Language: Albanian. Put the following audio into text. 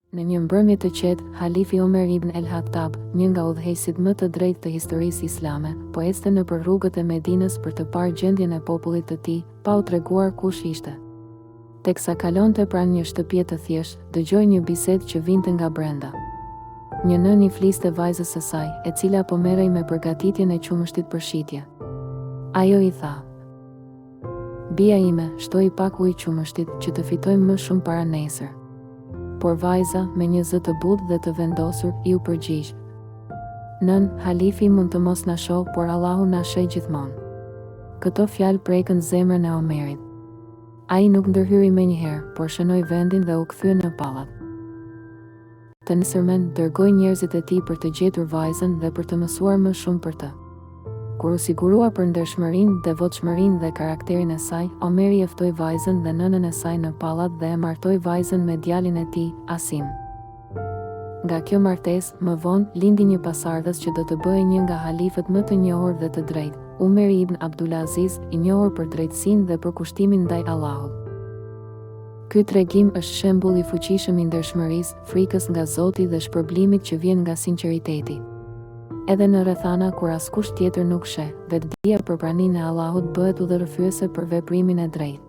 Në një mbrëmje të qetë, halifi Omer ibn el-Hattab, një nga udhëheqësit më të drejtë të historisë islame, po ecte nëpër rrugët e Medinës për të parë gjendjen e popullit të tij, pa u treguar kush ishte. Teksa kalonte pranë një shtëpie të thjeshtë, dëgjoi një bisedë që vinte nga brenda. Një nën i fliste vajzës së saj, e cila po merrej me përgatitjen e qumështit për shitje. Ajo i tha: "Bia ime, shtoi pak ujë qumështit që të fitojmë më shumë para nesër." Por vajza, me një zë të butë dhe të vendosur, iu përgjigj: "Nën, halifi mund të mos na shoh, por Allahu na sheh gjithmonë." Këto fjalë prekën zemrën e Omerit. Ai nuk ndërhyri menjëherë, por shënoi vendin dhe u kthye në pallat. Të nesërmen dërgoi njerëzit e tij për të gjetur vajzën dhe për të mësuar më shumë për të. Kur u sigurua për ndershmërinë, devotshmërinë dhe karakterin e saj, Omeri e ftoi vajzën dhe nënën e saj në pallat dhe e martoi vajzën me djalin e tij, Asim. Nga kjo martesë, më vonë, lindi një pasardhës që do të bëhej një nga halifët më të njohur dhe të drejtë, Umeri ibn Abdulaziz, i njohur për drejtësinë dhe për kushtimin ndaj Allahut. Ky tregim është shembull i fuqishëm i ndershmërisë, frikës nga Zoti dhe shpërblimit që vjen nga sinqeriteti. Edhe në rrethana kur askush tjetër nuk sheh, vetdia për praninë e Allahut bëhet udhërrëfyese për veprimin e drejtë.